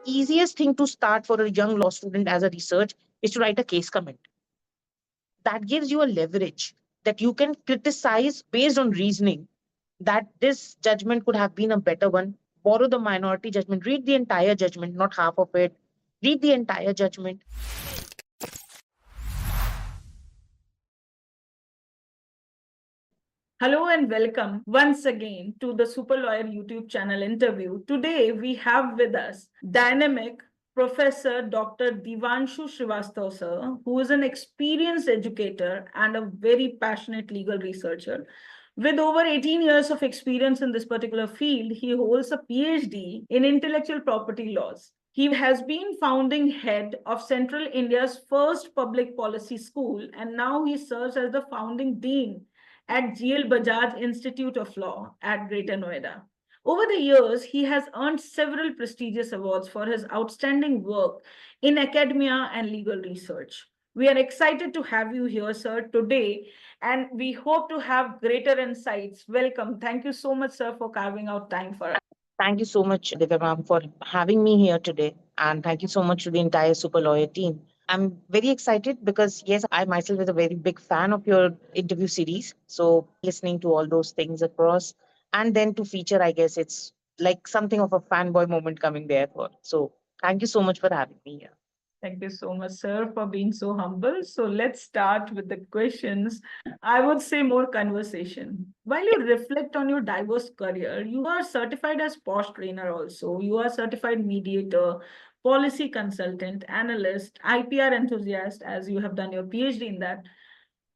easiest thing to start for a young law student as a research is to write a case comment. That gives you a leverage that you can criticize based on reasoning that this judgment could have been a better one. Borrow the minority judgment, read the entire judgment, not half of it. Read the entire judgment. Hello and welcome once again to the Super Lawyer YouTube channel interview. Today we have with us dynamic Professor Dr. Deevanshu Shrivastava, sir, who is an experienced educator and a very passionate legal researcher. With over 18 years of experience in this particular field, he holds a PhD in intellectual property laws. He has been founding head of Central India's first public policy school, and now he serves as the founding dean at GL Bajaj Institute of Law at Greater Noida. Over the years, he has earned several prestigious awards for his outstanding work in academia and legal research. We are excited to have you here, sir, today, and we hope to have greater insights. Welcome. Thank you so much, sir, for carving out time for us. Thank you so much, Divya ma'am, for having me here today. And thank you so much to the entire Super Lawyer team. I'm very excited because, yes, I myself is a very big fan of your interview series. So, listening to all those things across and then to feature, I guess it's like something of a fanboy moment coming there for. So, thank you so much for having me here. Thank you so much, sir, for being so humble. So let's start with the questions. I would say more conversation. While you reflect on your diverse career, you are certified as POSH trainer also. You are certified mediator, policy consultant, analyst, IPR enthusiast, as you have done your PhD in that.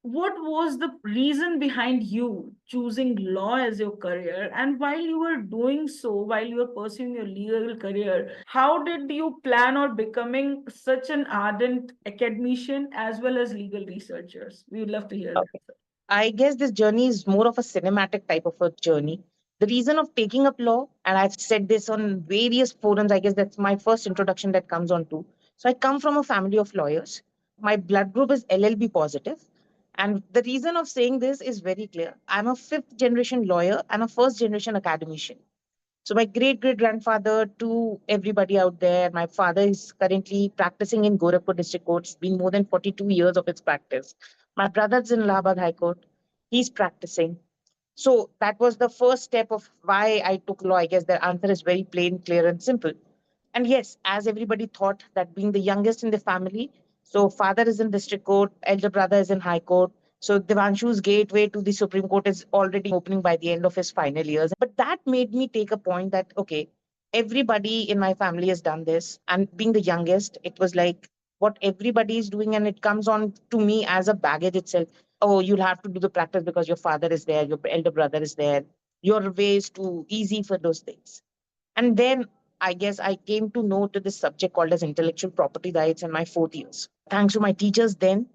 What was the reason behind you choosing law as your career? And while you were doing so, while you were pursuing your legal career, how did you plan on becoming such an ardent academician as well as legal researchers? We would love to hear that. I guess this journey is more of a cinematic type of a journey. The reason of taking up law, and I've said this on various forums, I guess that's my first introduction that comes on to. So I come from a family of lawyers. My blood group is LLB positive. And the reason of saying this is very clear. I'm a fifth generation lawyer and a first generation academician. So my great great grandfather to everybody out there, my father is currently practicing in Gorakhpur District Court. It's been more than 42 years of his practice. My brother's in Allahabad High Court. He's practicing. So that was the first step of why I took law. I guess the answer is very plain, clear, and simple. And yes, as everybody thought that being the youngest in the family, so father is in district court, elder brother is in high court. So Devanshu's gateway to the Supreme Court is already opening by the end of his final years. But that made me take a point that, okay, everybody in my family has done this. And being the youngest, it was like what everybody is doing. And it comes on to me as a baggage itself. Oh, you'll have to do the practice because your father is there, your elder brother is there. Your way is too easy for those things. And then I guess I came to know to this subject called as intellectual property rights in my fourth years. Thanks to my teachers then.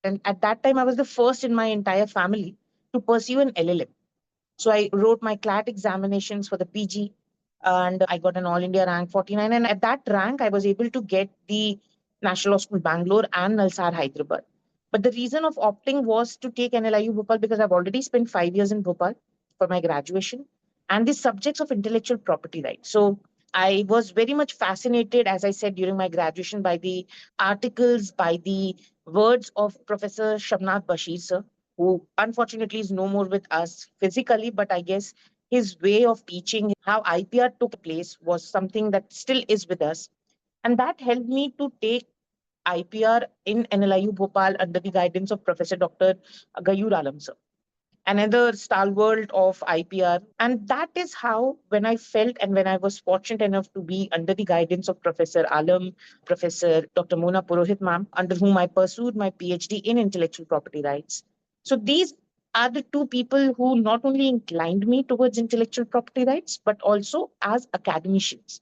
And at that time, I was the first in my entire family to pursue an LLM. So I wrote my CLAT examinations for the PG and I got an All India rank 49. And at that rank, I was able to get the National Law School Bangalore and Nalsar Hyderabad. But the reason of opting was to take NLIU Bhopal because I've already spent 5 years in Bhopal for my graduation and the subjects of intellectual property rights. So I was very much fascinated, as I said, during my graduation by the articles, by the words of Professor Shabnaz Bashir, sir, who unfortunately is no more with us physically, but I guess his way of teaching, how IPR took place was something that still is with us. And that helped me to take IPR in NLIU Bhopal under the guidance of Professor Dr. Gayur Alam, sir, another stalwart of IPR. And that is how, when I felt and when I was fortunate enough to be under the guidance of Professor Alam, Professor Dr. Mona Purohit ma'am, under whom I pursued my PhD in intellectual property rights. So these are the two people who not only inclined me towards intellectual property rights, but also as academicians.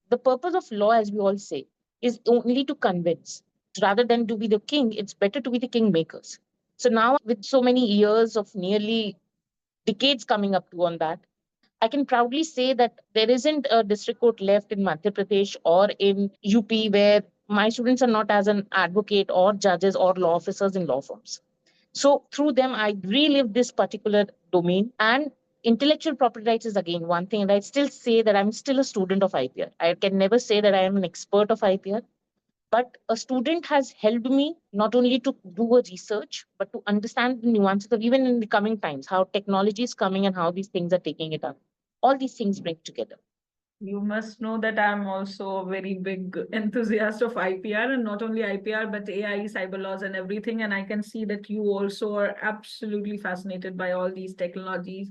The purpose of law, as we all say, is only to convince. Rather than to be the king, it's better to be the kingmakers. So now, with so many years of nearly decades coming up to on that, I can proudly say that there isn't a district court left in Madhya Pradesh or in UP where my students are not as an advocate or judges or law officers in law firms. So through them, I relived this particular domain and Intellectual property rights is again one thing, and I still say that I'm still a student of IPR. I can never say that I am an expert of IPR, but a student has helped me not only to do a research, but to understand the nuances of even in the coming times, how technology is coming and how these things are taking it up. All these things bring together. You must know that I'm also a very big enthusiast of IPR, and not only IPR, but AI, cyber laws, and everything. And I can see that you also are absolutely fascinated by all these technologies,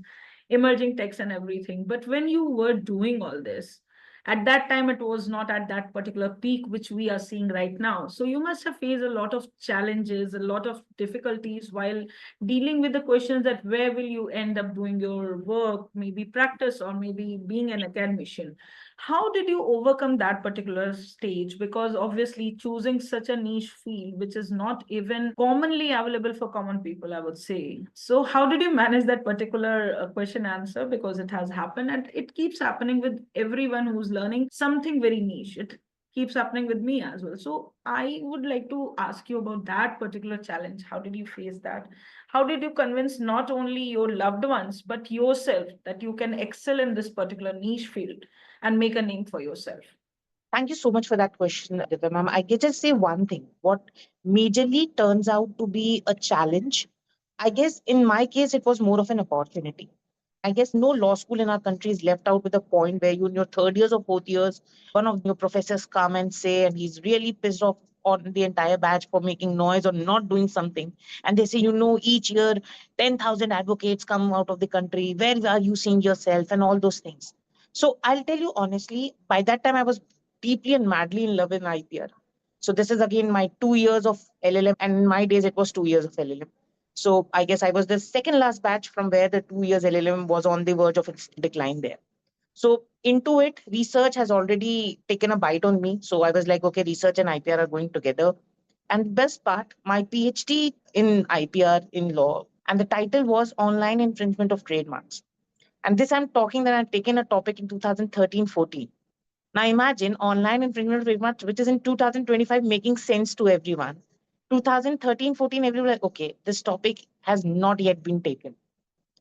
emerging techs, and everything. But when you were doing all this, at that time, it was not at that particular peak which we are seeing right now. So you must have faced a lot of challenges, a lot of difficulties while dealing with the questions that where will you end up doing your work, maybe practice or maybe being an academician. How did you overcome that particular stage? Because obviously choosing such a niche field, which is not even commonly available for common people, I would say. So how did you manage that particular question answer? Because it has happened and it keeps happening with everyone who's learning something very niche. It keeps happening with me as well. So I would like to ask you about that particular challenge. How did you face that? How did you convince not only your loved ones, but yourself that you can excel in this particular niche field and make a name for yourself? Thank you so much for that question, Aditya ma'am. I can just say one thing. What majorly turns out to be a challenge, I guess in my case, it was more of an opportunity. I guess no law school in our country is left out with a point where you in your third years or fourth years, one of your professors come and say, and he's really pissed off on the entire batch for making noise or not doing something. And they say, each year 10,000 advocates come out of the country. Where are you seeing yourself? And all those things. So I'll tell you honestly, by that time I was deeply and madly in love with IPR. So this is again my 2 years of LLM, and in my days it was 2 years of LLM. So I guess I was the second last batch from where the 2 years LLM was on the verge of its decline there. So into it, research has already taken a bite on me. So I was like, okay, research and IPR are going together. And the best part, my PhD in IPR in law, and the title was Online Infringement of Trademarks. And this I'm talking that I've taken a topic in 2013-14. Now imagine online infringement of trademarks, which is in 2025 making sense to everyone. 2013-14, everyone like, okay, this topic has not yet been taken.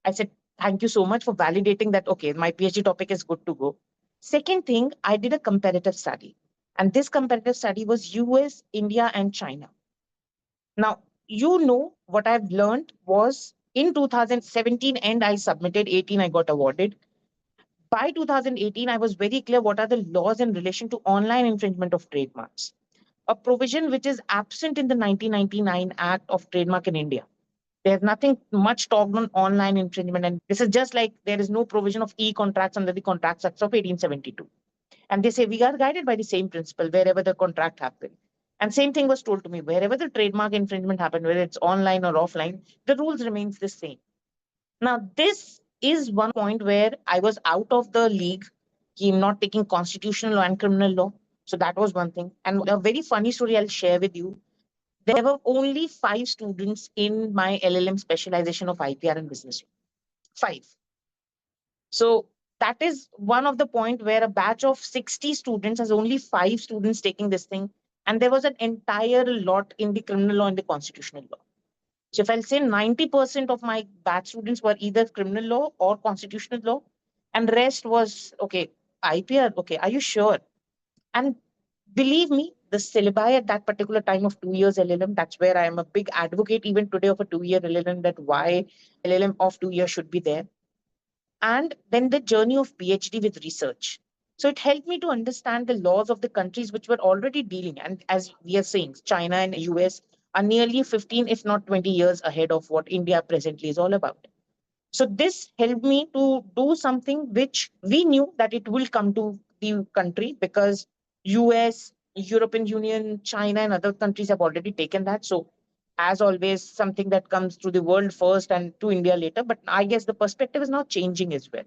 I said, thank you so much for validating that. Okay, my PhD topic is good to go. Second thing, I did a comparative study. And this comparative study was US, India, and China. Now, what I've learned was in 2017 and I submitted 18, I got awarded. By 2018, I was very clear what are the laws in relation to online infringement of trademarks, a provision which is absent in the 1999 Act of Trademark in India. There's nothing much talked on online infringement. And this is just like there is no provision of e-contracts under the Contracts Act of 1872. And they say we are guided by the same principle wherever the contract happened. And same thing was told to me, wherever the trademark infringement happened, whether it's online or offline, the rules remains the same. Now, this is one point where I was out of the league. I'm not taking constitutional law and criminal law. So that was one thing. And a very funny story I'll share with you. There were only 5 students in my LLM specialization of IPR and business. 5. So that is one of the point where a batch of 60 students has only 5 students taking this thing. And there was an entire lot in the criminal law and the constitutional law. So if I'll say 90% of my batch students were either criminal law or constitutional law, and rest was okay, IPR, okay, are you sure? And believe me, the syllabi at that particular time of 2 years LLM, that's where I am a big advocate even today of a 2 year LLM, that why LLM of 2 years should be there. And then the journey of PhD with research. So it helped me to understand the laws of the countries which were already dealing. And as we are saying, China and US are nearly 15, if not 20 years ahead of what India presently is all about. So this helped me to do something which we knew that it will come to the country because US, European Union, China, and other countries have already taken that. So as always, something that comes to the world first and to India later. But I guess the perspective is now changing as well.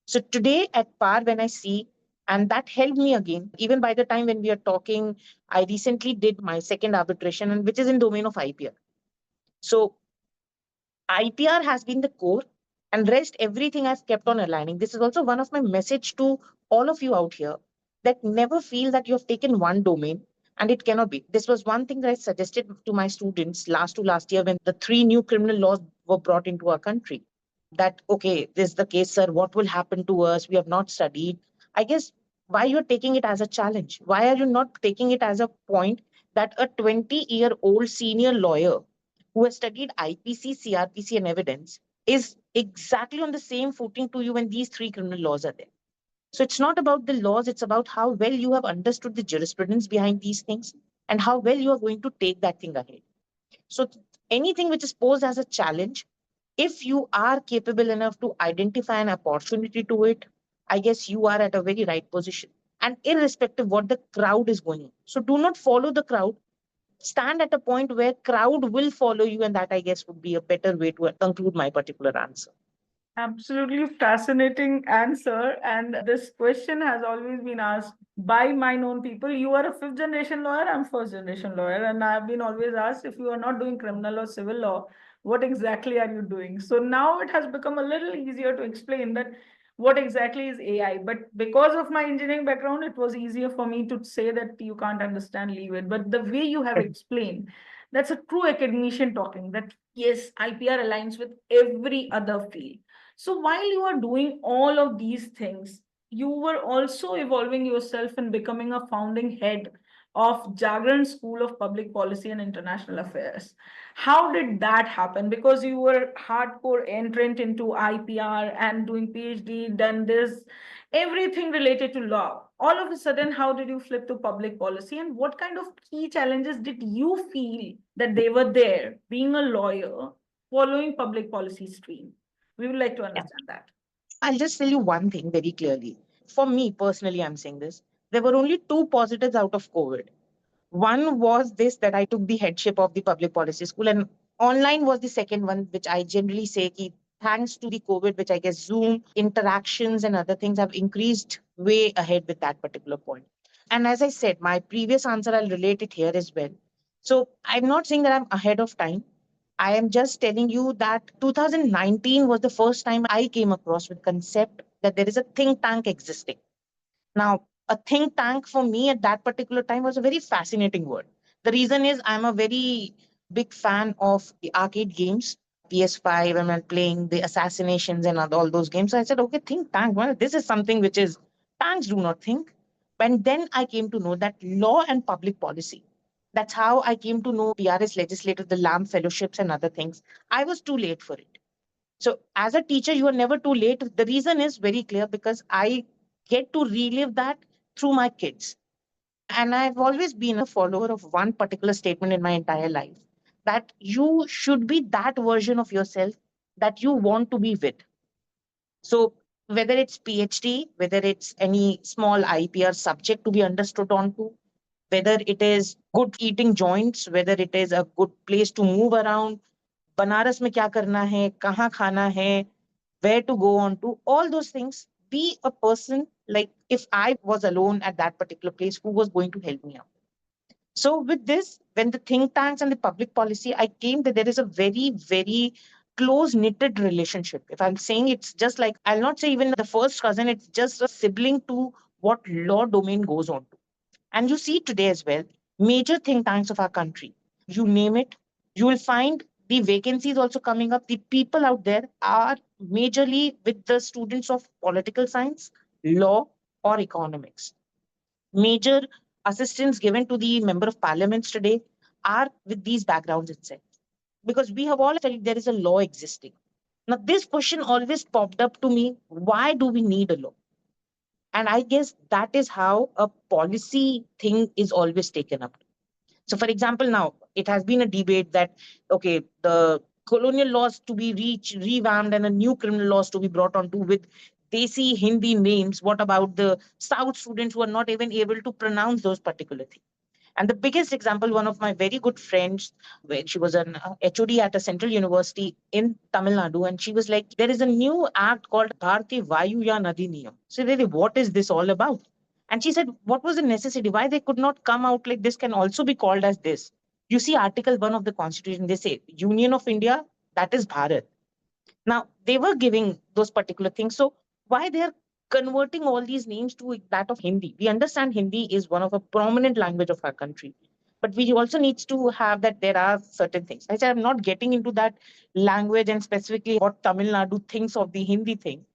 So today at par, when I see, and that helped me again, even by the time when we are talking, I recently did my second arbitration, and which is in domain of IPR. So IPR has been the core, and rest everything I've kept on aligning. This is also one of my message to all of you out here, that never feel that you have taken one domain and it cannot be. This was one thing that I suggested to my students last year when the 3 new criminal laws were brought into our country. that, okay, this is the case, sir, what will happen to us? We have not studied. I guess why you're taking it as a challenge? Why are you not taking it as a point that a 20-year-old senior lawyer who has studied IPC, CRPC, and evidence is exactly on the same footing to you when these three criminal laws are there? So it's not about the laws, it's about how well you have understood the jurisprudence behind these things and how well you are going to take that thing ahead. So anything which is posed as a challenge, if you are capable enough to identify an opportunity to it, I guess you are at a very right position. And irrespective what the crowd is going on. So do not follow the crowd. Stand at a point where crowd will follow you, and that I guess would be a better way to conclude my particular answer. Absolutely fascinating answer. And this question has always been asked by my known people. You are a fifth generation lawyer, I'm first generation lawyer. And I've been always asked, if you are not doing criminal or civil law, what exactly are you doing? So now it has become a little easier to explain that what exactly is AI. But because of my engineering background, it was easier for me to say that you can't understand, leave it. But the way you have explained, that's a true academician talking, that yes, IPR aligns with every other field. So while you are doing all of these things, you were also evolving yourself and becoming a founding head of Jagran School of Public Policy and International Affairs. How did that happen? Because you were hardcore entrant into IPR and doing PhD, then this, everything related to law. All of a sudden, how did you flip to public policy? And what kind of key challenges did you feel that they were there, being a lawyer, following public policy stream? We would like to Yeah. understand that. I'll just tell you one thing very clearly. For me personally, I'm saying this. There were only two positives out of COVID. One was this, that I took the headship of the public policy school, and online was the second one, which I generally say ki, thanks to the COVID, which I guess Zoom interactions and other things have increased way ahead with that particular point. And as I said, my previous answer, I'll relate it here as well. So I'm not saying that I'm ahead of time. I am just telling you that 2019 was the first time I came across with concept that there is a think tank existing. Now, a think tank for me at that particular time was a very fascinating word. The reason is I'm a very big fan of the arcade games, PS5, and I'm playing the assassinations and all those games. So I said, okay, think tank. Well, this is something which is tanks do not think. And then I came to know that law and public policy. That's how I came to know PRS legislative, the LAM fellowships and other things. I was too late for it. So as a teacher, you are never too late. The reason is very clear because I get to relive that through my kids. And I've always been a follower of one particular statement in my entire life, that you should be that version of yourself that you want to be with. So whether it's PhD, whether it's any small IPR subject to be understood onto, whether it is good eating joints, whether it is a good place to move around, Banaras में क्या करना है, कहाँ खाना है, where to go on to, all those things. Be a person like if I was alone at that particular place, who was going to help me out? So with this, when the think tanks and the public policy, I came that there is a very, very close knitted relationship. If I'm saying it's just like, I'll not say even the first cousin, it's just a sibling to what law domain goes on to. And you see today as well, major think tanks of our country, you name it, you will find the vacancies also coming up. The people out there are majorly with the students of political science, law, or economics. Major assistance given to the member of parliaments today are with these backgrounds itself. Because we have all studied there is a law existing. Now, this question always popped up to me, why do we need a law? And I guess that is how a policy thing is always taken up. So, for example, now it has been a debate that, okay, the colonial laws to be revamped and a new criminal laws to be brought onto with Desi Hindi names. What about the South students who are not even able to pronounce those particular things? And the biggest example, one of my very good friends, when she was an HOD at a central university in Tamil Nadu, and she was like, there is a new act called Bharti Vayu Ya Nadi Niyam. So really, what is this all about? And she said, what was the necessity? Why they could not come out like this can also be called as this? You see Article 1 of the Constitution, they say, Union of India, that is Bharat. Now, they were giving those particular things. So why they're converting all these names to that of Hindi? We understand Hindi is one of a prominent language of our country. but we also needs to have that there are certain things. I said, I'm not getting into that language and specifically what Tamil Nadu thinks of the Hindi thing.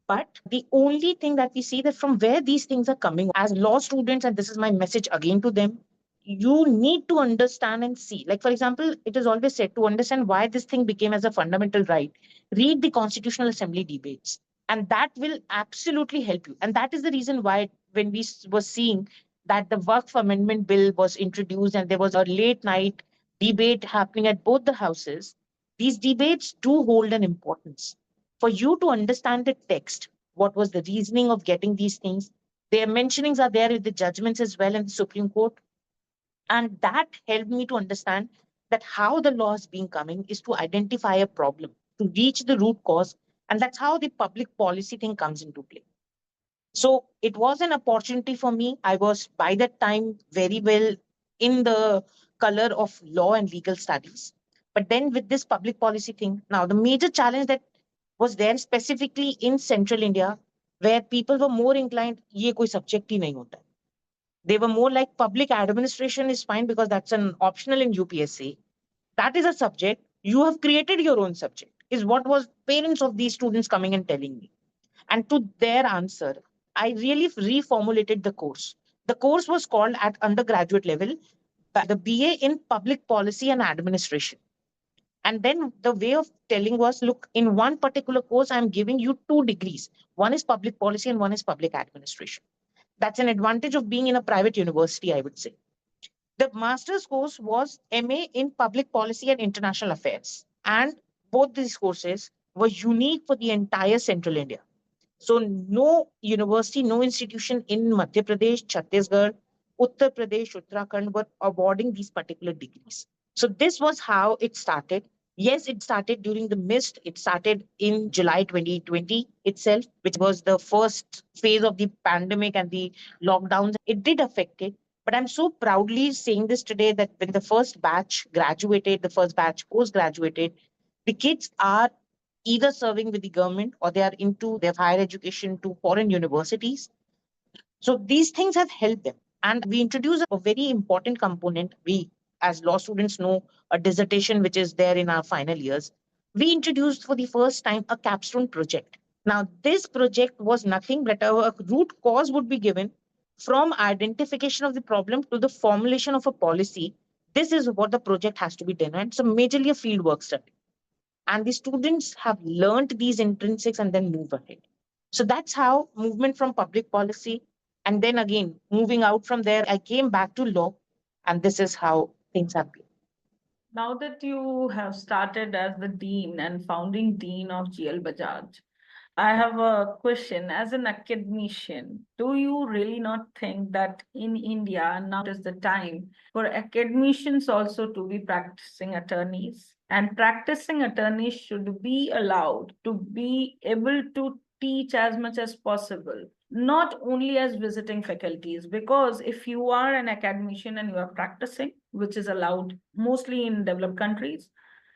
But the only thing that we see that from where these things are coming as law students, and this is my message again to them, you need to understand and see. Like, for example, it is always said to understand why this thing became as a fundamental right, read the Constitutional Assembly debates. And that will absolutely help you. And that is the reason why when we were seeing that the Waqf Amendment Bill was introduced and there was a late night debate happening at both the houses, these debates do hold an importance for you to understand the text. What was the reasoning of getting these things? Their mentionings are there in the judgments as well in the Supreme Court. And that helped me to understand that how the law is being coming is to identify a problem, to reach the root cause. And that's how the public policy thing comes into play. So it was an opportunity for me. I was by that time very well in the color of law and legal studies. But then with this public policy thing, now the major challenge that was there specifically in central India, where people were more inclined, ye koi subject hi nahi hota. They were more like public administration is fine because that's an optional in UPSC. That is a subject. You have created your own subject, is what was parents of these students coming and telling me. And to their answer, I really reformulated the course. The course was called at undergraduate level the BA in Public Policy and Administration. And then the way of telling was, look, in one particular course, I'm giving you 2 degrees. One is public policy and one is public administration. That's an advantage of being in a private university, I would say. The master's course was MA in Public Policy and International Affairs. And both these courses were unique for the entire Central India. So no university, no institution in Madhya Pradesh, Chhattisgarh, Uttar Pradesh, Uttarakhand were awarding these particular degrees. So this was how it started. Yes, it started during the mist. It started in July 2020 itself, which was the first phase of the pandemic and the lockdowns. It did affect it. But I'm so proudly saying this today that when the first batch graduated, the first batch post graduated, the kids are either serving with the government or they are into their higher education to foreign universities. So these things have helped them. And we introduce a very important component. We, as law students, know a dissertation which is there in our final years. We introduced for the first time a capstone project. Now, this project was nothing but a root cause would be given from identification of the problem to the formulation of a policy. This is what the project has to be done. And so majorly a field work study, and the students have learned these intrinsics and then move ahead. So that's how movement from public policy. And then again, moving out from there, I came back to law, and this is how things have been. Now that you have started as the dean and founding dean of GL Bajaj, I have a question. As an academician, do you really not think that in India now is the time for academicians also to be practicing attorneys? And practicing attorneys should be allowed to be able to teach as much as possible, not only as visiting faculties, because if you are an academician and you are practicing, which is allowed mostly in developed countries,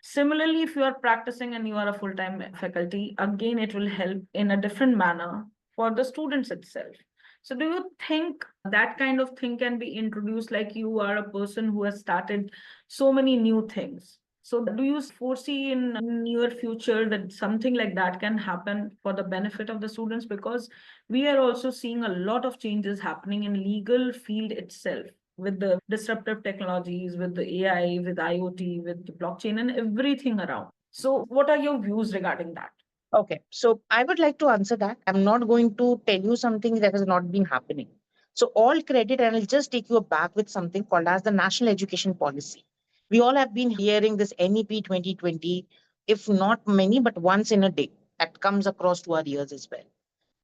similarly, if you are practicing and you are a full-time faculty, again, it will help in a different manner for the students itself. So do you think that kind of thing can be introduced, like you are a person who has started so many new things? So do you foresee in near future that something like that can happen for the benefit of the students? Because we are also seeing a lot of changes happening in legal field itself with the disruptive technologies, with the AI, with IoT, with the blockchain and everything around. So what are your views regarding that? Okay, so I would like to answer that. I'm not going to tell you something that has not been happening. So all credit, and I'll just take you back with something called as the National Education Policy. We all have been hearing this NEP 2020, if not many, but once in a day. That comes across to our ears as well.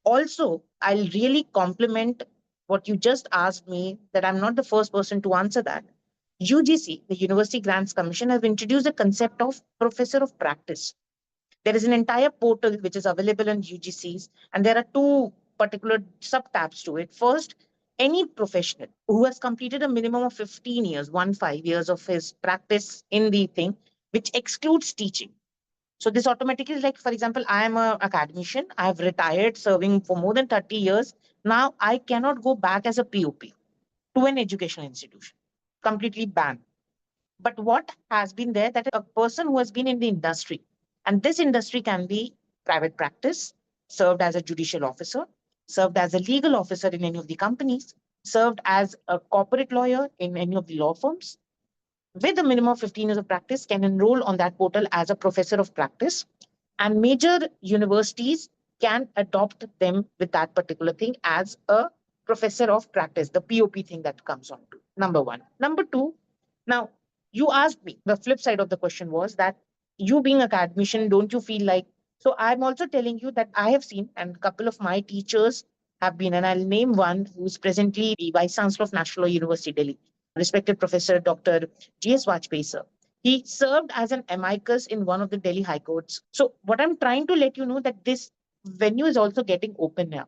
Also, I'll really compliment what you just asked me, that I'm not the first person to answer that. UGC, the University Grants Commission, have introduced the concept of professor of practice. There is an entire portal which is available on UGCs, and there are two particular sub tabs to it. First, any professional who has completed a minimum of 15 years, 5 years of his practice in the thing, which excludes teaching. So this automatically is like, for example, I am an academician. I have retired serving for more than 30 years. Now I cannot go back as a POP to an educational institution. completely banned. But what has been there that a person who has been in the industry, and this industry can be private practice, served as a judicial officer, served as a legal officer in any of the companies, served as a corporate lawyer in any of the law firms, with a minimum of 15 years of practice, can enroll on that portal as a professor of practice. And major universities can adopt them with that particular thing as a professor of practice, the POP thing that comes on to number one. Number two, now you asked me, the flip side of the question was that you being academician, don't you feel like, so I'm also telling you that I have seen, and a couple of my teachers have been, and I'll name one who's presently the Vice Chancellor of National Law University, Delhi, respected Professor Dr. G.S. Vajpayee, sir. He served as an amicus in one of the Delhi High Courts. So, what I'm trying to let you know that this venue is also getting open now.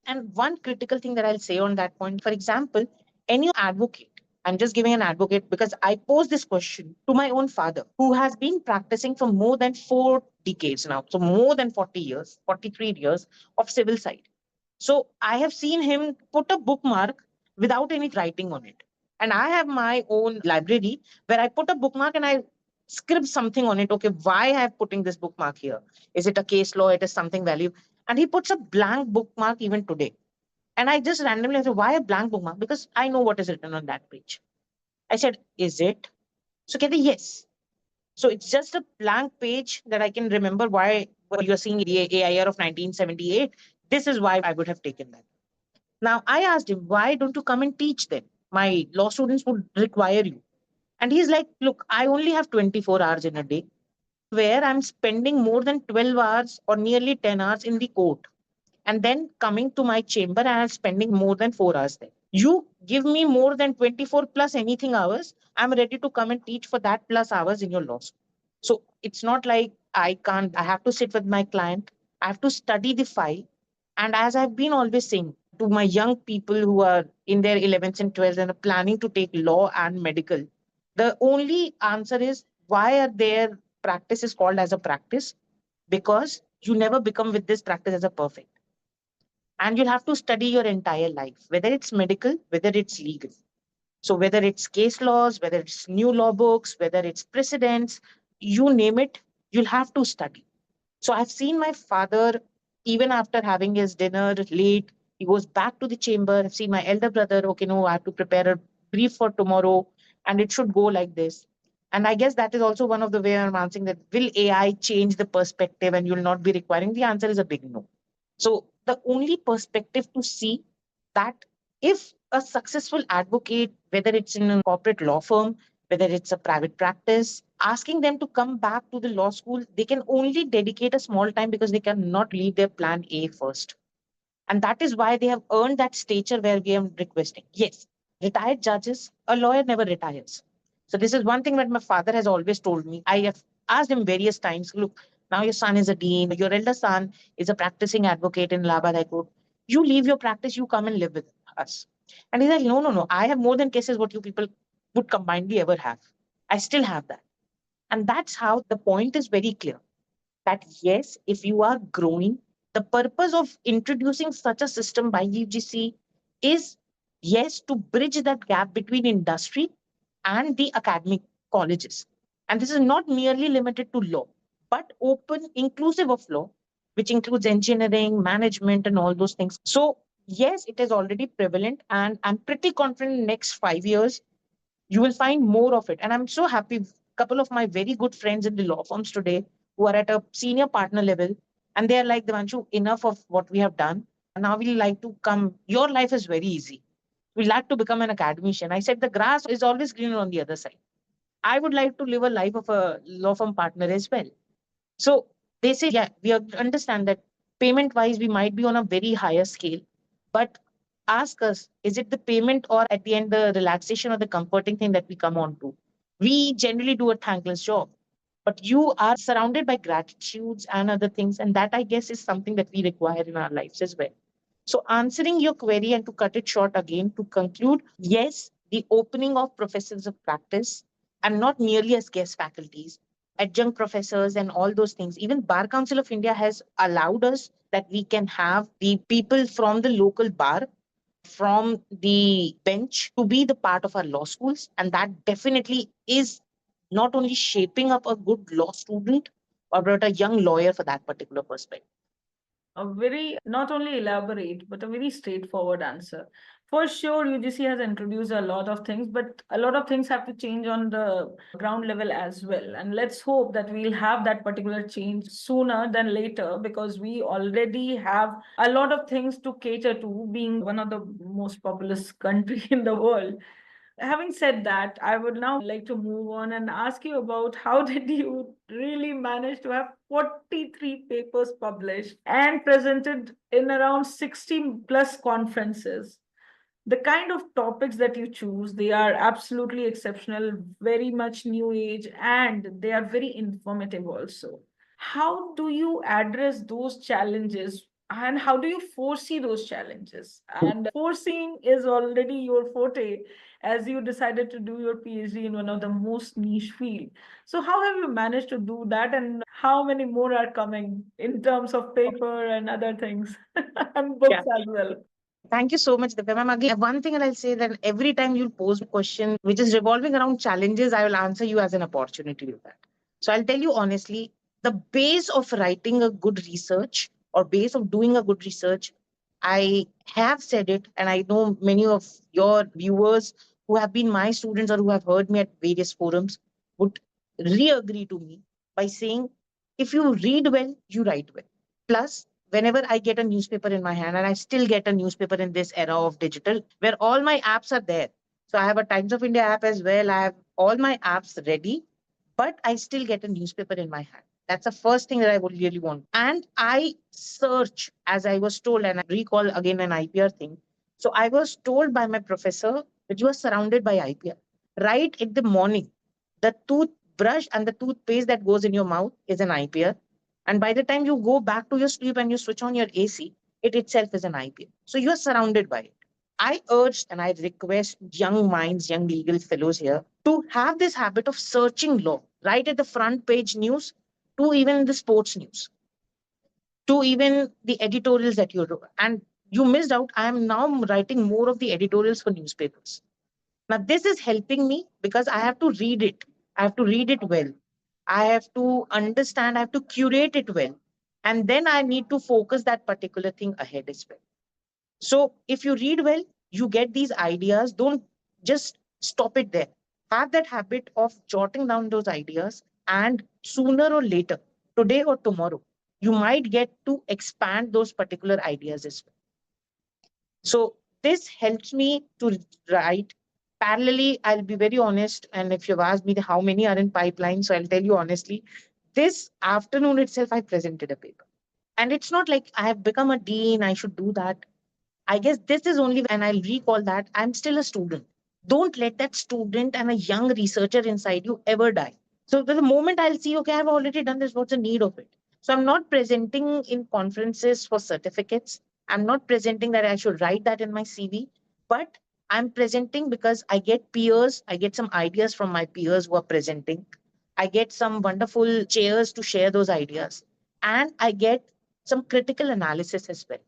And one critical thing that I'll say on that point, for example, any advocate, I'm just giving an advocate because I posed this question to my own father, who has been practicing for more than 4 decades now. So, more than 40 years, 43 years of civil side. So I have seen him put a bookmark without any writing on it. And I have my own library where I put a bookmark and I scribble something on it. Okay, why I have putting this bookmark here? Is it a case law? It is something value. And he puts a blank bookmark even today. And I just randomly said, why a blank bookmark? Because I know what is written on that page. I said, is it? So Kathy, yes. So it's just a blank page that I can remember why you're seeing the AIR of 1978. This is why I would have taken that. Now I asked him, why don't you come and teach them? My law students would require you. And he's like, look, I only have 24 hours in a day where I'm spending more than 12 hours or nearly 10 hours in the court. And then coming to my chamber and I'm spending more than 4 hours there. You give me more than 24 plus anything hours, I'm ready to come and teach for that plus hours in your law school. So it's not like I can't, I have to sit with my client, I have to study the file. And as I've been always saying to my young people who are in their 11th and 12th and are planning to take law and medical, the only answer is why are their practices called as a practice? Because you never become with this practice as a perfect. And you'll have to study your entire life, whether it's medical, whether it's legal. So whether it's case laws, whether it's new law books, whether it's precedents, you name it, you'll have to study. So I've seen my father, even after having his dinner late, he goes back to the chamber. I've seen my elder brother, okay, no, I have to prepare a brief for tomorrow, and it should go like this. And I guess that is also one of the way I'm answering that will AI change the perspective and you'll not be requiring? The answer is a big no. So the only perspective to see that if a successful advocate, whether it's in a corporate law firm, whether it's a private practice, asking them to come back to the law school, they can only dedicate a small time because they cannot leave their plan A first. And that is why they have earned that stature where we are requesting. Yes, retired judges, a lawyer never retires. So this is one thing that my father has always told me. I have asked him various times, look, now your son is a dean, your elder son is a practicing advocate in Allahabad High Court. You leave your practice, you come and live with us. And he's like, no, no, no. I have more than cases what you people would combinedly ever have. I still have that. And that's how the point is very clear that yes, if you are growing, the purpose of introducing such a system by UGC is yes, to bridge that gap between industry and the academic colleges. And this is not merely limited to law, but open, inclusive of law, which includes engineering, management, and all those things. So, yes, it is already prevalent, and I'm pretty confident in the next 5 years, you will find more of it. And I'm so happy. A couple of my very good friends in the law firms today who are at a senior partner level, and they're like, Devanshu, enough of what we have done. Now we like to come. Your life is very easy. We like to become an academician. I said the grass is always greener on the other side. I would like to live a life of a law firm partner as well. So they say, yeah, we understand that payment wise, we might be on a very higher scale, but ask us, is it the payment or at the end, the relaxation or the comforting thing that we come on to? We generally do a thankless job, but you are surrounded by gratitudes and other things. And that, I guess, is something that we require in our lives as well. So answering your query and to cut it short again, to conclude, yes, the opening of professors of practice and not merely as guest faculties, adjunct professors and all those things. Even Bar Council of India has allowed us that we can have the people from the local bar from the bench to be the part of our law schools. And that definitely is not only shaping up a good law student, but a young lawyer for that particular perspective. A very not only elaborate but a very straightforward answer. For sure, UGC has introduced a lot of things, but a lot of things have to change on the ground level as well. And let's hope that we'll have that particular change sooner than later, because we already have a lot of things to cater to, being one of the most populous country in the world. Having said that, I would now like to move on and ask you about how did you really manage to have 43 papers published and presented in around 60 plus conferences. The kind of topics that you choose, they are absolutely exceptional, very much new age, and they are very informative also. How do you address those challenges, and how do you foresee those challenges? And foreseeing is already your forte, as you decided to do your PhD in one of the most niche field. So how have you managed to do that, and how many more are coming in terms of paper and other things and books as well? Thank you so much, Divya ma'am. Again, one thing, and I'll say that every time you pose a question which is revolving around challenges, I will answer you as an opportunity to that. So I'll tell you honestly, the base of writing a good research or base of doing a good research, I have said it, and I know many of your viewers who have been my students or who have heard me at various forums would re-agree to me by saying, if you read well, you write well. Plus, whenever I get a newspaper in my hand, and I still get a newspaper in this era of digital, where all my apps are there. So I have a Times of India app as well. I have all my apps ready, but I still get a newspaper in my hand. That's the first thing that I would really want. And I search, as I was told, and I recall again an IPR thing. So I was told by my professor that you are surrounded by IPR. Right in the morning, the toothbrush and the toothpaste that goes in your mouth is an IPR. And by the time you go back to your sleep and you switch on your AC, it itself is an IPL. So you're surrounded by it. I urge and I request young minds, young legal fellows here to have this habit of searching law right at the front page news to even the sports news to even the editorials that you wrote. And you missed out. I am now writing more of the editorials for newspapers. Now, this is helping me because I have to read it. I have to read it well. I have to understand, I have to curate it well. And then I need to focus that particular thing ahead as well. So if you read well, you get these ideas. Don't just stop it there. Have that habit of jotting down those ideas. And sooner or later, today or tomorrow, you might get to expand those particular ideas as well. So this helps me to write. Parallelly, I'll be very honest. And if you've asked me how many are in pipeline, so I'll tell you honestly, this afternoon itself, I presented a paper. And it's not like I have become a dean, I should do that. I guess this is only, and I'll recall that I'm still a student. Don't let that student and a young researcher inside you ever die. So the moment I'll see, okay, I've already done this, what's the need of it? So I'm not presenting in conferences for certificates. I'm not presenting that I should write that in my CV, but I'm presenting because I get peers, I get some ideas from my peers who are presenting. I get some wonderful chairs to share those ideas. And I get some critical analysis as well.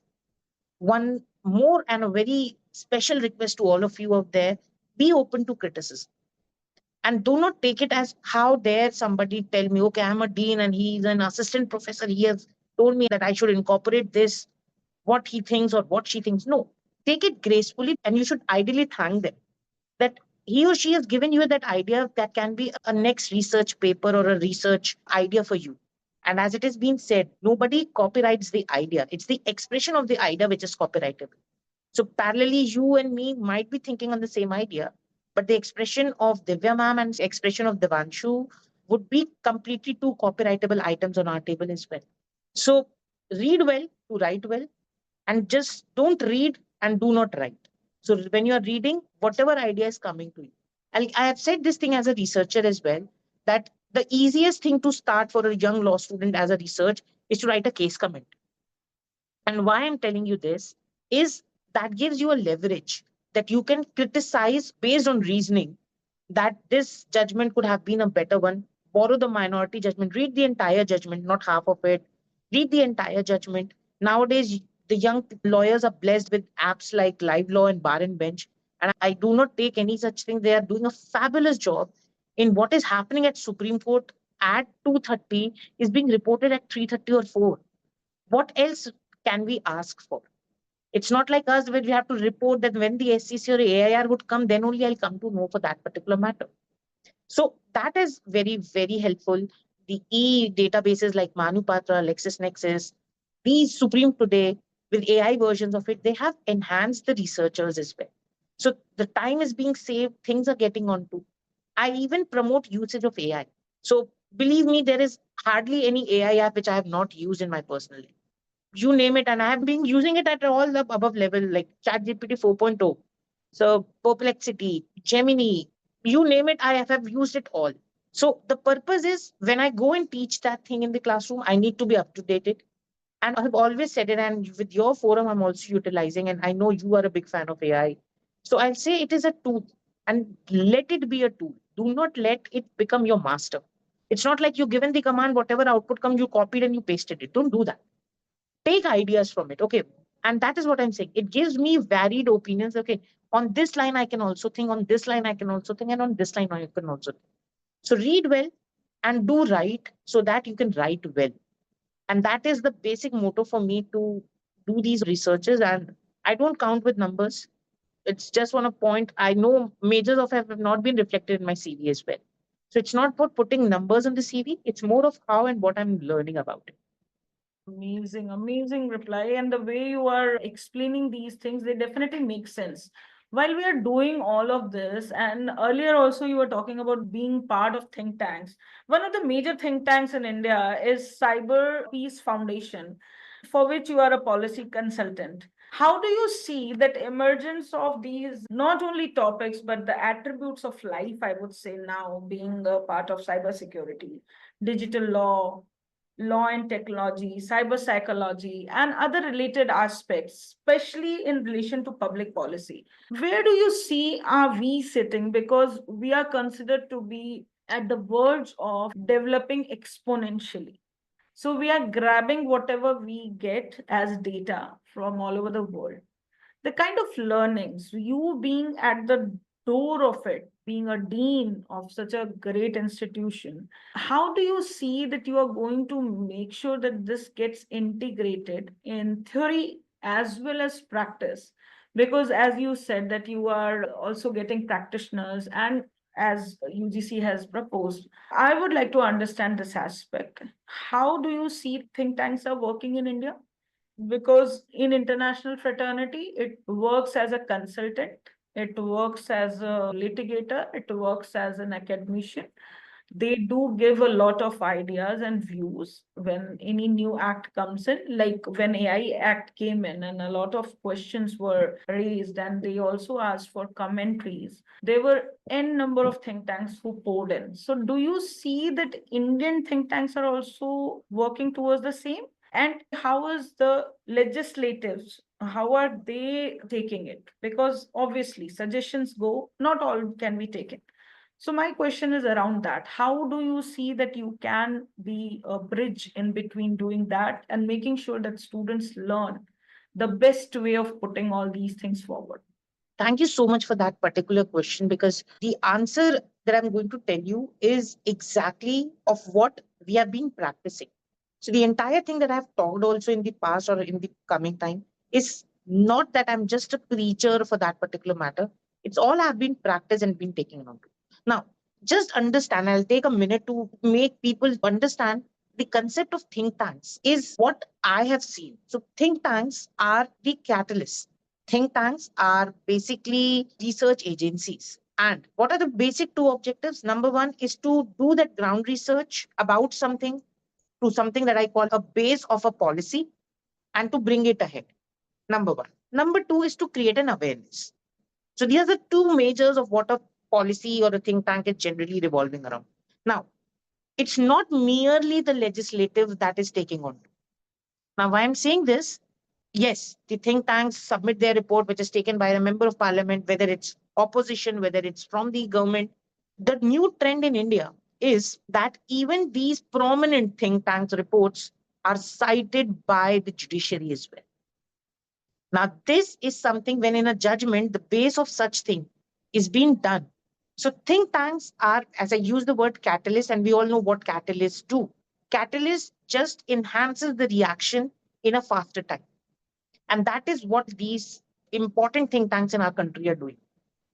One more and a very special request to all of you out there, be open to criticism and do not take it as how dare somebody tell me, okay, I'm a dean and he's an assistant professor. He has told me that I should incorporate this, what he thinks or what she thinks. No, take it gracefully and you should ideally thank them that he or she has given you that idea that can be a next research paper or a research idea for you. And as it has been said, nobody copyrights the idea. It's the expression of the idea which is copyrightable. So parallelly, you and me might be thinking on the same idea, but the expression of Divya ma'am and expression of Devanshu would be completely two copyrightable items on our table as well. So read well to write well, and just don't read and do not write. So when you are reading, whatever idea is coming to you. I have said this thing as a researcher as well, that the easiest thing to start for a young law student as a research is to write a case comment. And why I'm telling you this is that gives you a leverage that you can criticize based on reasoning that this judgment could have been a better one. Borrow the minority judgment, read the entire judgment, not half of it. Read the entire judgment. Nowadays, The young lawyers are blessed with apps like Live Law and Bar and Bench. And I do not take any such thing. They are doing a fabulous job in what is happening at Supreme Court at 2:30 is being reported at 3:30 or 4. What else can we ask for? It's not like us where we have to report that when the SCC or AIR would come, then only I'll come to know for that particular matter. So that is very, very helpful. The databases like Manupatra, LexisNexis, these Supreme Today with AI versions of it, they have enhanced the researchers as well. So the time is being saved, things are getting onto. I even promote usage of AI. So believe me, there is hardly any AI app which I have not used in my personal life. You name it, and I have been using it at all the above level, like ChatGPT 4.0. So Perplexity, Gemini, you name it, I have used it all. So the purpose is when I go and teach that thing in the classroom, I need to be up to date. And I've always said it, and with your forum, I'm also utilizing, and I know you are a big fan of AI. So I'll say it is a tool and let it be a tool. Do not let it become your master. It's not like you given the command, whatever output comes, you copied and you pasted it. Don't do that. Take ideas from it. Okay. And that is what I'm saying. It gives me varied opinions. Okay. On this line, I can also think, on this line, I can also think, and on this line, I can also think. So read well and do right so that you can write well. And that is the basic motto for me to do these researches. And I don't count with numbers. It's just on a point. I know majors of it have not been reflected in my CV as well. So it's not about putting numbers on the CV. It's more of how and what I'm learning about it. Amazing, amazing reply. And the way you are explaining these things, they definitely make sense. While we are doing all of this, and earlier also you were talking about being part of think tanks. One of the major think tanks in India is Cyber Peace Foundation, for which you are a policy consultant. How do you see that emergence of these not only topics but the attributes of life, I would say now, being a part of cybersecurity, digital law, law and technology, cyber psychology, and other related aspects, especially in relation to public policy? Where do you see are we sitting? Because we are considered to be at the verge of developing exponentially. So we are grabbing whatever we get as data from all over the world. The kind of learnings, you being at the door of it, being a dean of such a great institution, how do you see that you are going to make sure that this gets integrated in theory as well as practice? Because as you said that you are also getting practitioners, and as UGC has proposed, I would like to understand this aspect. How do you see think tanks are working in India? Because in international fraternity, it works as a consultant, it works as a litigator, it works as an academician. They do give a lot of ideas and views when any new act comes in, like when AI Act came in and a lot of questions were raised, and they also asked for commentaries. There were n number of think tanks who poured in. So do you see that Indian think tanks are also working towards the same? And how is the legislatives, how are they taking it? Because obviously suggestions go, not all can be taken. So my question is around that. How do you see that you can be a bridge in between doing that and making sure that students learn the best way of putting all these things forward? Thank you so much for that particular question, because the answer that I'm going to tell you is exactly of what we have been practicing. So the entire thing that I've talked also in the past or in the coming time is not that I'm just a preacher for that particular matter. It's all I've been practiced and been taking on. Now, just understand, I'll take a minute to make people understand the concept of think tanks is what I have seen. So think tanks are the catalyst. Think tanks are basically research agencies. And what are the basic two objectives? Number one is to do that ground research about something to something that I call a base of a policy and to bring it ahead. Number one. Number two is to create an awareness. So these are the two majors of what a policy or a think tank is generally revolving around. Now, it's not merely the legislative that is taking on. Now, why I'm saying this, yes, the think tanks submit their report, which is taken by a member of parliament, whether it's opposition, whether it's from the government. The new trend in India is that even these prominent think tanks reports are cited by the judiciary as well. Now, this is something when in a judgment, the base of such thing is being done. So think tanks are, as I use the word catalyst, and we all know what catalysts do. Catalyst just enhances the reaction in a faster time. And that is what these important think tanks in our country are doing.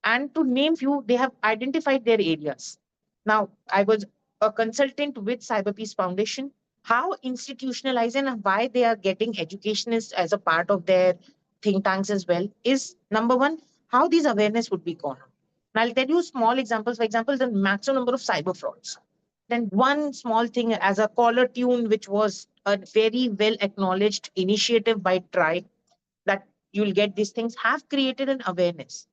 And to name few, they have identified their areas. Now, I was a consultant with Cyber Peace Foundation. How institutionalized and why they are getting educationists as a part of their think tanks as well is number one, how these awareness would be gone. And I'll tell you small examples. For example, the maximum number of cyber frauds. Then one small thing as a caller tune, which was a very well acknowledged initiative by Tribe, that you'll get these things, have created an awareness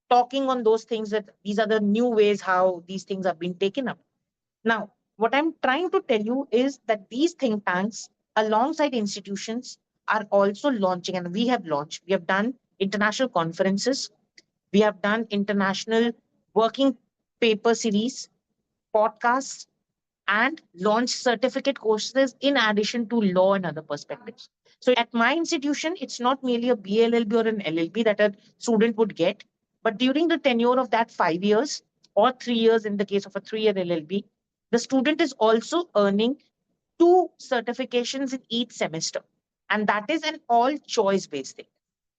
talking on those things that these are the new ways how these things have been taken up. Now, what I'm trying to tell you is that these think tanks, alongside institutions, are also launching, and we have launched, we have done international conferences, we have done international working paper series, podcasts, and launch certificate courses in addition to law and other perspectives. So at my institution, it's not merely a BLLB or an LLB that a student would get, but during the tenure of that 5 years or 3 years in the case of a 3-year LLB, the student is also earning two certifications in each semester. And that is an all choice based thing.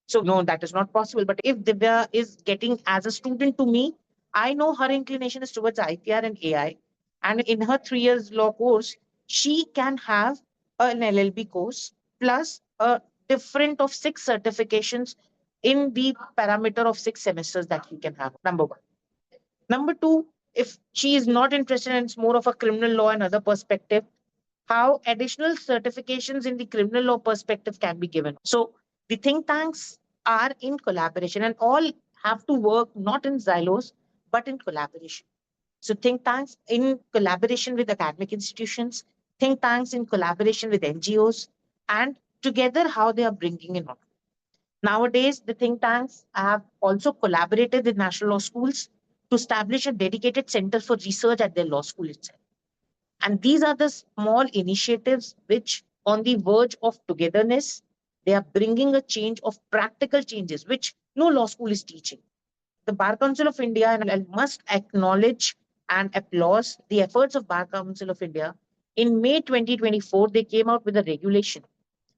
So no, that is not possible. But if Divya is getting as a student to me, I know her inclination is towards IPR and AI. And in her 3 years law course, she can have an LLB course plus a different of 6 certifications in the parameter of 6 semesters that you can have. Number one. Number two, if she is not interested and it's more of a criminal law and other perspective, how additional certifications in the criminal law perspective can be given. So the think tanks are in collaboration and all have to work not in silos, but in collaboration. So think tanks in collaboration with academic institutions, think tanks in collaboration with NGOs, and together how they are bringing in on. Nowadays, the think tanks have also collaborated with national law schools to establish a dedicated center for research at their law school itself. And these are the small initiatives which, on the verge of togetherness, they are bringing a change of practical changes, which no law school is teaching. The Bar Council of India, and I must acknowledge and applaud the efforts of Bar Council of India. In May 2024, they came out with a regulation,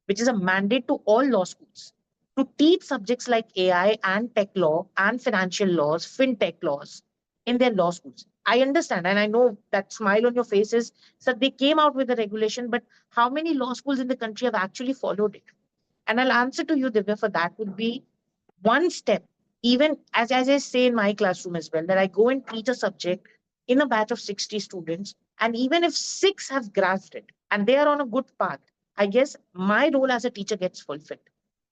which is a mandate to all law schools to teach subjects like AI and tech law and financial laws, fintech laws in their law schools. I understand and I know that smile on your face is that they came out with a regulation, but how many law schools in the country have actually followed it? And I'll answer to you, Divya, for that would be one step, even as I say in my classroom as well, that I go and teach a subject in a batch of 60 students, and even if six have grasped it and they are on a good path, I guess my role as a teacher gets fulfilled.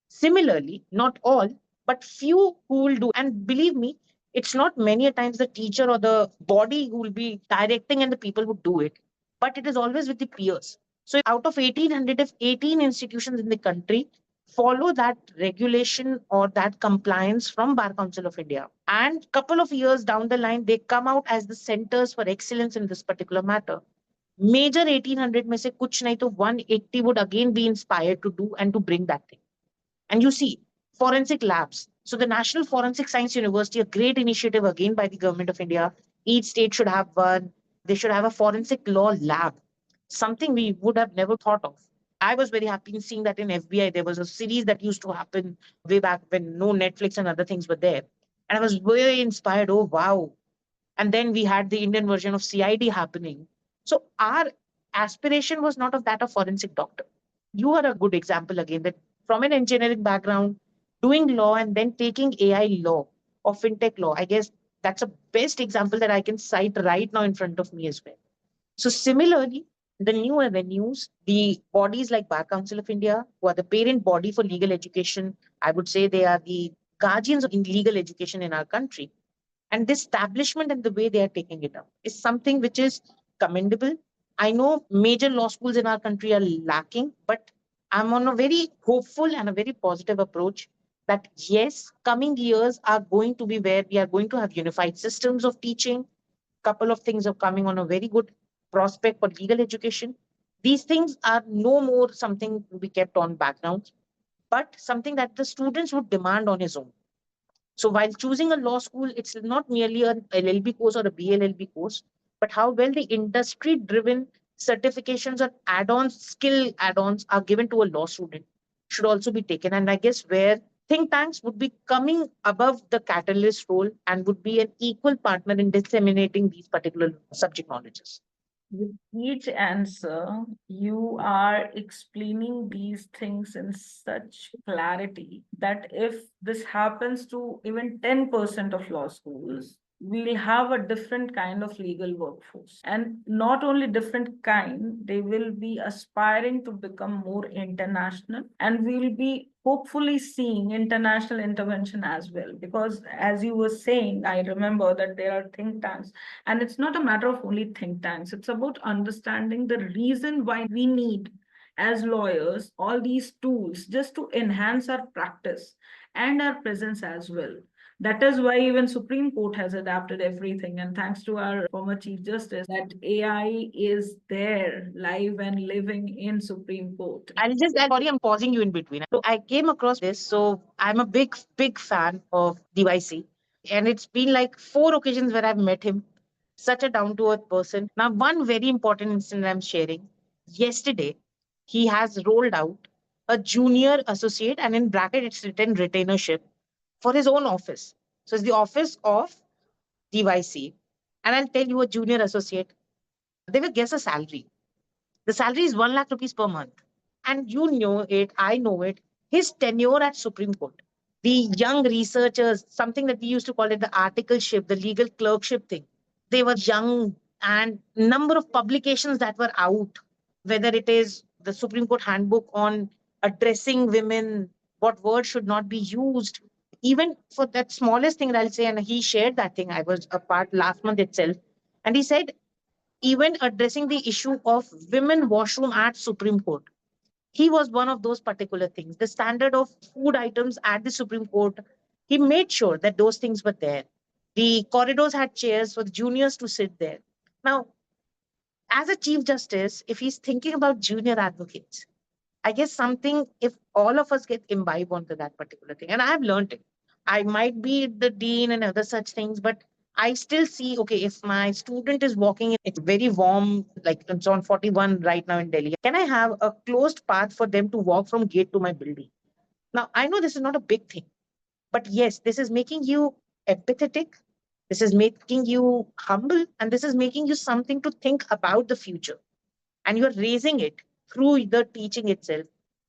Similarly, not all, but few who will do. And believe me, it's not many a times the teacher or the body who will be directing and the people who do it, but it is always with the peers. So out of 1800, if 18 institutions in the country follow that regulation or that compliance from Bar Council of India, and couple of years down the line, they come out as the centers for excellence in this particular matter. Major 1800 में से कुछ नहीं तो 180 would again be inspired to do and to bring that thing. And you see, forensic labs. So the National Forensic Science University, a great initiative again by the government of India. Each state should have one. They should have a forensic law lab, something we would have never thought of. I was very happy in seeing that in FBI. There was a series that used to happen way back when no Netflix and other things were there. And I was very inspired. Oh, wow. And then we had the Indian version of CID happening. So our aspiration was not of that of forensic doctor. You are a good example again that from an engineering background, doing law and then taking AI law or fintech law, I guess that's a best example that I can cite right now in front of me as well. So similarly, the new avenues, the bodies like Bar Council of India, who are the parent body for legal education, I would say they are the guardians of legal education in our country. And this establishment and the way they are taking it up is something which is commendable. I know major law schools in our country are lacking, but I'm on a very hopeful and a very positive approach that yes, coming years are going to be where we are going to have unified systems of teaching. Couple of things are coming on a very good prospect for legal education. These things are no more something to be kept on background. but something that the students would demand on his own. So while choosing a law school, it's not merely an LLB course or a BLLB course, but how well the industry-driven certifications or add-ons, skill add-ons are given to a law student should also be taken. And I guess where think tanks would be coming above the catalyst role and would be an equal partner in disseminating these particular subject knowledges. With each answer, you are explaining these things in such clarity that if this happens to even 10% of law schools, we'll have a different kind of legal workforce. And not only different kind, they will be aspiring to become more international, and we'll be hopefully seeing international intervention as well. Because as you were saying, I remember that there are think tanks, and it's not a matter of only think tanks, it's about understanding the reason why we need, as lawyers, all these tools just to enhance our practice and our presence as well. That is why even Supreme Court has adapted everything. And thanks to our former Chief Justice, that AI is there, live and living in Supreme Court. I'll just add, sorry, I'm pausing you in between. So I came across this. So I'm a big fan of DYC. And it's been like 4 occasions where I've met him. Such a down to earth person. Now, one very important incident I'm sharing. Yesterday, he has rolled out a junior associate, and in bracket, it's written retainership for his own office. So it's the office of DYC. And I'll tell you, a junior associate, they will guess a salary. The salary is 1 lakh rupees per month. And you know it, I know it. His tenure at Supreme Court, the young researchers, something that we used to call it the articleship, the legal clerkship thing. They were young, and number of publications that were out, whether it is the Supreme Court handbook on addressing women, what words should not be used, even for that smallest thing that I'll say, and he shared that thing. I was a part last month itself. And he said, even addressing the issue of women washroom at Supreme Court. He was one of those particular things. The standard of food items at the Supreme Court, he made sure that those things were there. The corridors had chairs for the juniors to sit there. Now, as a Chief Justice, if he's thinking about junior advocates, I guess something, if all of us get imbibe onto that particular thing, and I've learned it. I might be the dean and other such things, but I still see, okay, if my student is walking in, it's very warm, like it's on 41 right now in Delhi. Can I have a closed path for them to walk from gate to my building? Now, I know this is not a big thing, but yes, this is making you empathetic. This is making you humble, and this is making you something to think about the future. And you're raising it through the teaching itself.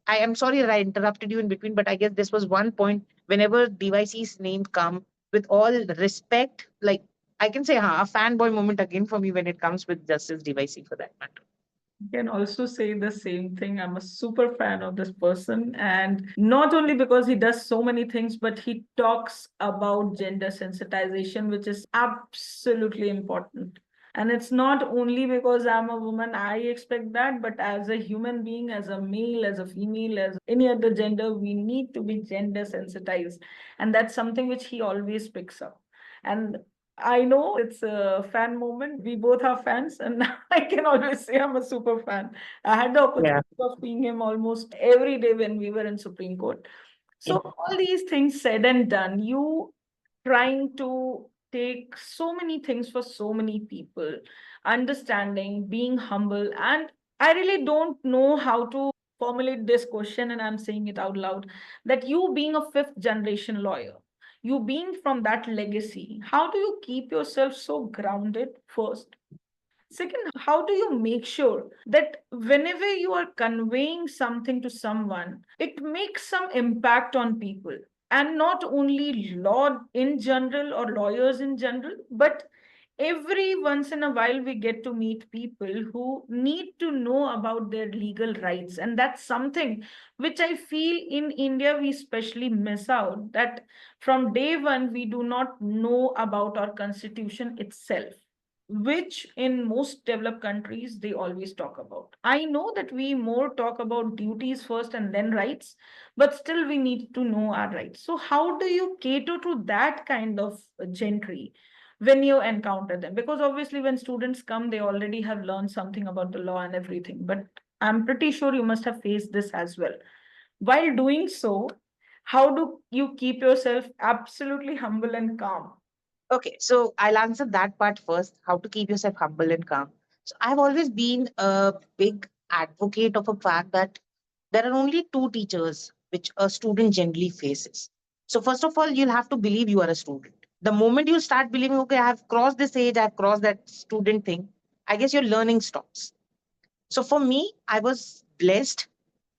I am sorry that I interrupted you in between, but I guess this was one point. Whenever DYC's name come, with all respect, like I can say, a fanboy moment again for me when it comes with Justice DYC for that matter. Can also say the same thing. I'm a super fan of this person, and not only because he does so many things, but he talks about gender sensitization, which is absolutely important. And it's not only because I'm a woman, I expect that, but as a human being, as a male, as a female, as any other gender, we need to be gender sensitized. And that's something which he always picks up. And I know it's a fan moment. We both are fans, and I can always say I'm a super fan. I had the opportunity of seeing him almost every day when we were in Supreme Court. So all these things said and done, you trying to take so many things for so many people, understanding, being humble, and I really don't know how to formulate this question, and I'm saying it out loud, that you being a fifth generation lawyer, you being from that legacy, how do you keep yourself so grounded first? Second, how do you make sure that whenever you are conveying something to someone, it makes some impact on people? And not only law in general or lawyers in general, but every once in a while we get to meet people who need to know about their legal rights. And that's something which I feel in India we especially miss out, that from day one we do not know about our constitution itself, which in most developed countries they always talk about. I know that we more talk about duties first and then rights, but still we need to know our rights. So how do you cater to that kind of gentry when you encounter them? Because obviously when students come, they already have learned something about the law and everything, but I'm pretty sure you must have faced this as well. While doing so, how do you keep yourself absolutely humble and calm? Okay, so I'll answer that part first, how to keep yourself humble and calm. So I've always been a big advocate of a fact that there are only two teachers which a student generally faces. So first of all, you'll have to believe you are a student. The moment you start believing, okay, I have crossed this age, I've crossed that student thing, I guess your learning stops. So for me, I was blessed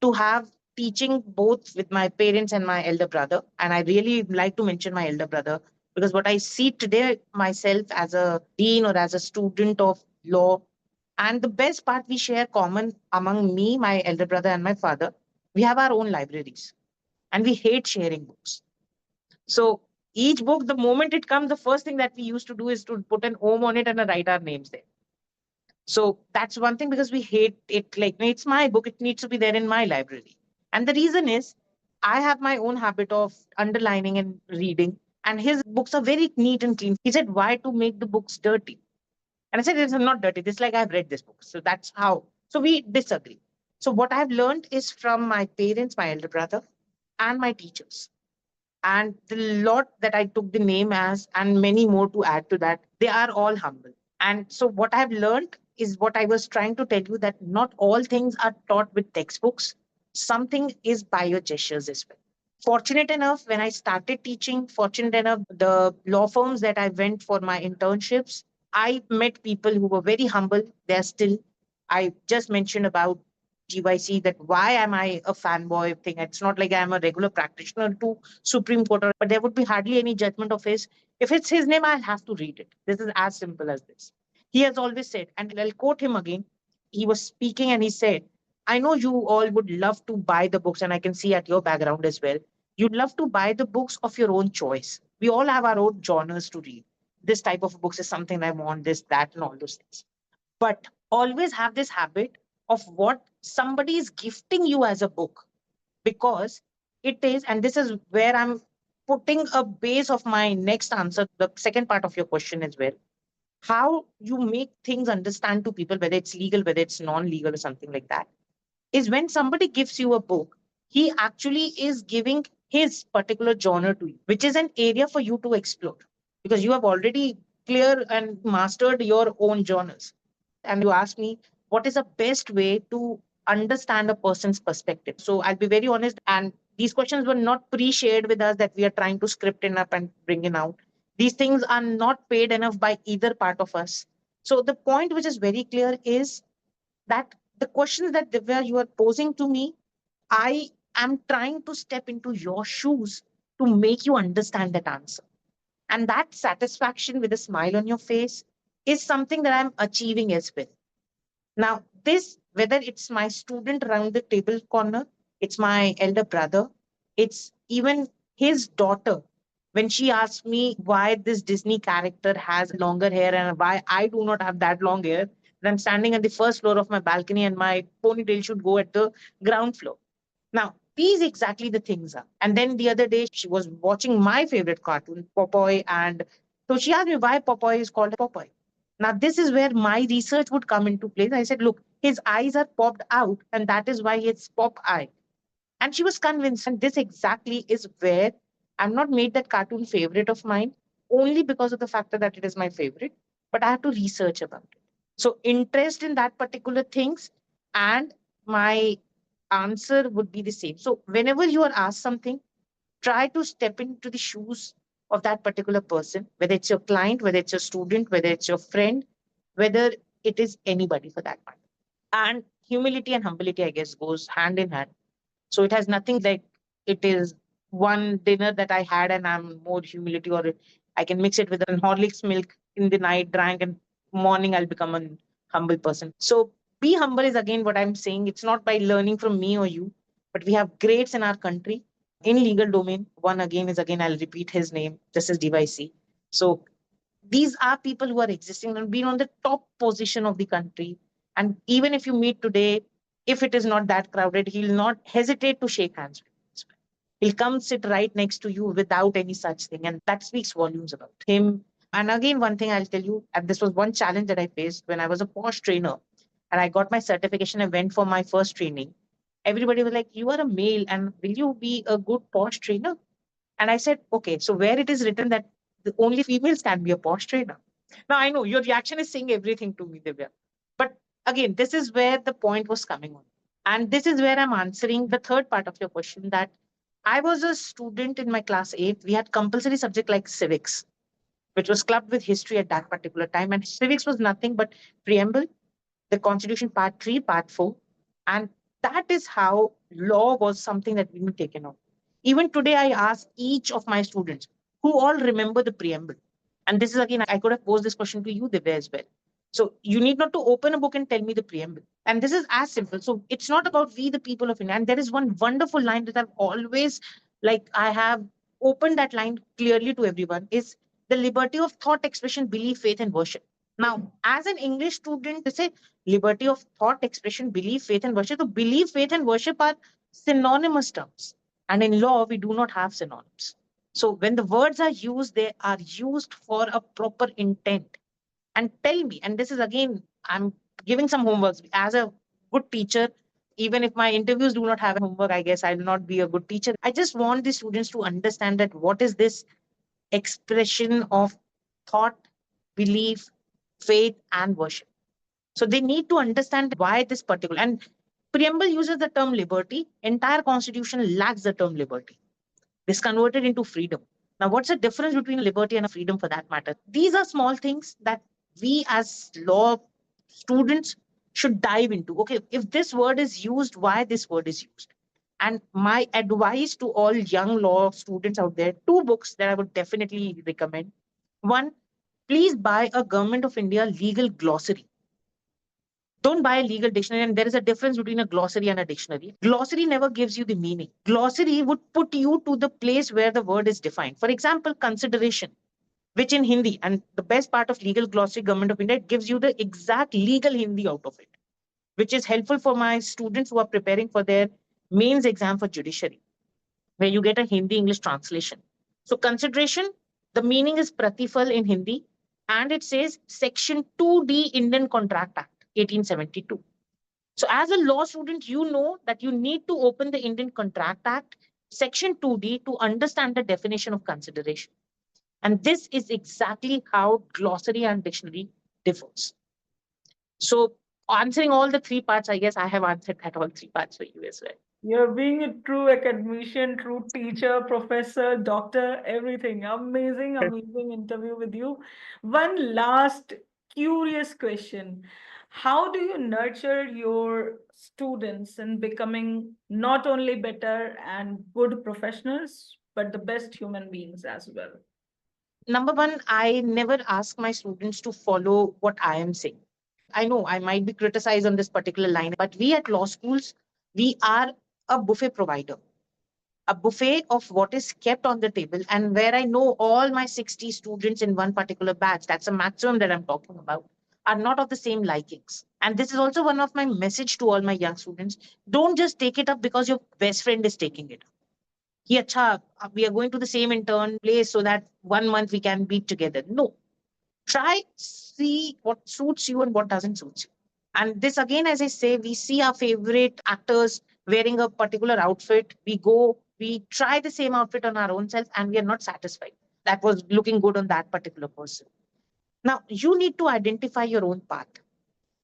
to have teaching both with my parents and my elder brother. And I really like to mention my elder brother because what I see today myself as a dean or as a student of law, and the best part we share common among me, my elder brother, and my father, we have our own libraries and we hate sharing books. So each book, the moment it comes, the first thing that we used to do is to put an home on it and write our names there. So that's one thing because we hate it. Like, no, it's my book, it needs to be there in my library. And the reason is, I have my own habit of underlining and reading, and his books are very neat and clean. He said, why to make the books dirty? And I said, it's not dirty. This like I've read this book. So that's how. So we disagree. So what I've learned is from my parents, my elder brother, and my teachers. And the lot that I took the name as, and many more to add to that, they are all humble. And so, what I've learned is what I was trying to tell you that not all things are taught with textbooks. Something is by your gestures as well. Fortunate enough, when I started teaching, fortunate enough, the law firms that I went for my internships, I met people who were very humble. They're still, I just mentioned about GYC that why am I a fanboy thing? It's not like I'm a regular practitioner to Supreme Court, but there would be hardly any judgment of his. If it's his name, I'll have to read it. This is as simple as this. He has always said, and I'll quote him again. He was speaking and he said, I know you all would love to buy the books, and I can see at your background as well. You'd love to buy the books of your own choice. We all have our own genres to read. This type of books is something I want, this, that, and all those things. But always have this habit of what somebody is gifting you as a book, because it is, and this is where I'm putting a base of my next answer, the second part of your question as well. How you make things understand to people, whether it's legal, whether it's non-legal or something like that, is when somebody gives you a book, he actually is giving his particular genre to you, which is an area for you to explore because you have already clear and mastered your own genres. And you ask me, what is the best way to understand a person's perspective? So I'll be very honest. And these questions were not pre-shared with us that we are trying to script it up and bring it out. These things are not paid enough by either part of us. So the point which is very clear is that the questions that Divya you are posing to me, I am trying to step into your shoes to make you understand that answer. And that satisfaction with a smile on your face is something that I'm achieving as well. Now, this, whether it's my student around the table corner, it's my elder brother, it's even his daughter. When she asked me why this Disney character has longer hair and why I do not have that long hair, and I'm standing at the first floor of my balcony and my ponytail should go at the ground floor. Now, these exactly the things are. And then the other day, she was watching my favorite cartoon, Popeye. And so she asked me why Popeye is called Popeye. Now, this is where my research would come into place. I said, look, his eyes are popped out, and that is why it's Pop Eye. And she was convinced. And this exactly is where I'm not made that cartoon favorite of mine only because of the factor that it is my favorite, but I have to research about it. So, interest in that particular things and my answer would be the same. So, whenever you are asked something, try to step into the shoes of that particular person, whether it's your client, whether it's your student, whether it's your friend, whether it is anybody for that matter. And humility and humility, I guess, goes hand in hand. So it has nothing like it is one dinner that I had and I'm more humility, or I can mix it with an Horlicks milk in the night, drank, and morning I'll become a humble person. So be humble is again what I'm saying. It's not by learning from me or you, but we have greats in our country in legal domain. One again is again, I'll repeat his name, Justice DYC. So these are people who are existing and been on the top position of the country. And even if you meet today, if it is not that crowded, he'll not hesitate to shake hands with you as well. He'll come sit right next to you without any such thing. And that speaks volumes about him. And again, one thing I'll tell you, and this was one challenge that I faced when I was a posh trainer and I got my certification. I went for my first training. Everybody was like, you are a male and will you be a good posh trainer? And I said, okay, so where it is written that only females can be a posh trainer. Now I know your reaction is saying everything to me, Divya. But again, this is where the point was coming on. And this is where I'm answering the third part of your question, that I was a student in my class 8. We had compulsory subject like civics, which was clubbed with history at that particular time. And civics was nothing but preamble, the Constitution Part 3, Part 4. And that is how law was something that we were taken on. Even today, I ask each of my students who all remember the preamble. And this is again, I could have posed this question to you, Divya, as well. So you need not to open a book and tell me the preamble. And this is as simple. So it's not about we, the people of India. And there is one wonderful line that I've always, like, I have opened that line clearly to everyone, is the liberty of thought, expression, belief, faith, and worship. Now, as an English student, they say liberty of thought, expression, belief, faith, and worship. So belief, faith, and worship are synonymous terms. And in law, we do not have synonyms. So when the words are used, they are used for a proper intent. And tell me, and this is again, I'm giving some homeworks as a good teacher. Even if my interviews do not have homework, I guess I'll not be a good teacher. I just want the students to understand that what is this expression of thought, belief, faith, and worship. So they need to understand why this particular, and preamble uses the term liberty. Entire constitution lacks the term liberty. This converted into freedom. Now, what's the difference between liberty and a freedom for that matter? These are small things that we as law students should dive into. Okay, if this word is used, why this word is used? And my advice to all young law students out there, two books that I would definitely recommend. One, please buy a Government of India legal glossary. Don't buy a legal dictionary. And there is a difference between a glossary and a dictionary. Glossary never gives you the meaning. Glossary would put you to the place where the word is defined. For example, consideration, which in Hindi, and the best part of legal glossary, Government of India, it gives you the exact legal Hindi out of it, which is helpful for my students who are preparing for their mains exam for judiciary, where you get a Hindi English translation. So consideration, the meaning is pratifal in Hindi, and it says Section 2D Indian Contract Act, 1872. So as a law student, you know that you need to open the Indian Contract Act, Section 2D, to understand the definition of consideration. And this is exactly how glossary and dictionary differs. So answering all the three parts, I guess I have answered that all three parts for you as well. You're being a true academician, true teacher, professor, doctor, everything. Amazing, amazing interview with you. One last curious question. How do you nurture your students in becoming not only better and good professionals, but the best human beings as well? Number one, I never ask my students to follow what I am saying. I know I might be criticized on this particular line, but we at law schools, we are a buffet provider, a buffet of what is kept on the table. And where I know all my 60 students in one particular batch, that's a maximum that I'm talking about, are not of the same likings. And this is also one of my message to all my young students. Don't just take it up because your best friend is taking it. Ki, acha, we are going to the same intern place so that 1 month we can be together. No, try, see what suits you and what doesn't suit you. And this again, as I say, we see our favorite actors wearing a particular outfit. We go, we try the same outfit on our own self, and we are not satisfied. That was looking good on that particular person. Now, you need to identify your own path.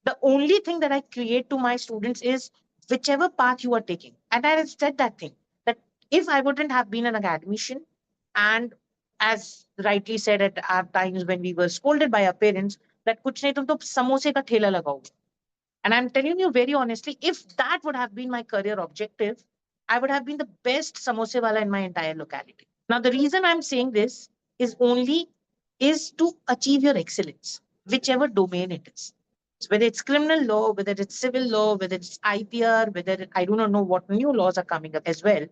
The only thing that I create to my students is whichever path you are taking. And I have said that thing, that if I wouldn't have been an academician, and as rightly said at our times when we were scolded by our parents, that kuch nahi tum to samosa ka thela lagaoge. And I'm telling you very honestly, if that would have been my career objective, I would have been the best samosa wala in my entire locality. Now, the reason I'm saying this is only is to achieve your excellence, whichever domain it is. So whether it's criminal law, whether it's civil law, whether it's IPR, I do not know what new laws are coming up as well.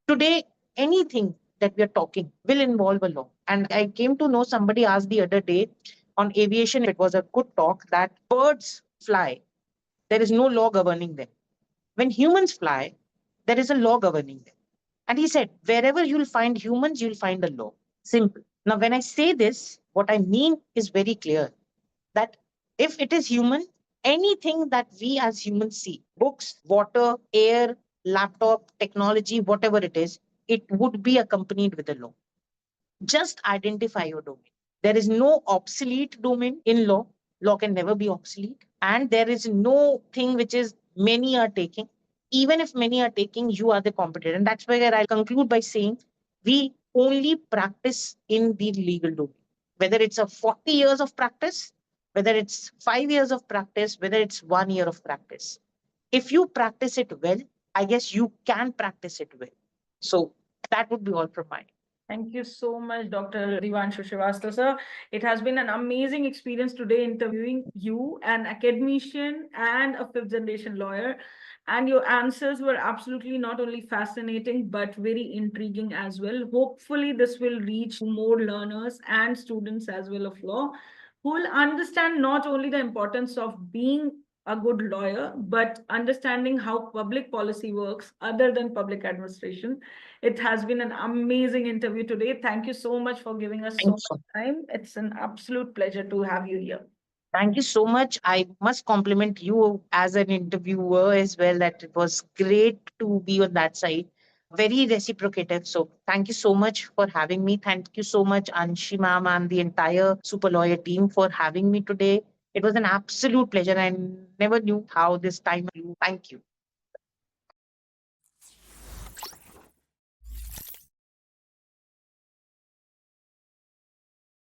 Today, anything that we are talking will involve a law. And I came to know, somebody asked the other day on aviation, it was a good talk, that birds fly, there is no law governing them. When humans fly, there is a law governing them. And he said, wherever you'll find humans, you'll find a law. Simple. Now, when I say this, what I mean is very clear, that if it is human, anything that we as humans see, books, water, air, laptop, technology, whatever it is, it would be accompanied with a law. Just identify your domain. There is no obsolete domain in law. Law can never be obsolete. And there is no thing which is many are taking. Even if many are taking, you are the competitor. And that's where I'll conclude by saying we only practice in the legal domain. Whether it's a 40 years of practice, whether it's 5 years of practice, whether it's 1 year of practice. If you practice it well, I guess you can practice it well. So that would be all from my end. Thank you so much, Dr. Deevanshu Shrivastava, sir. It has been an amazing experience today interviewing you, an academician and a fifth generation lawyer. And your answers were absolutely not only fascinating, but very intriguing as well. Hopefully, this will reach more learners and students as well of law who will understand not only the importance of being a good lawyer, but understanding how public policy works other than public administration. It has been an amazing interview today. Thank you so much for giving us so Thank much time. It's an absolute pleasure to have you here. Thank you so much. I must compliment you as an interviewer as well, that it was great to be on that side. Very reciprocative. So thank you so much for having me. Thank you so much, Anshi ma'am, and the entire Super Lawyer team for having me today. It was an absolute pleasure. I never knew how this time. Thank you.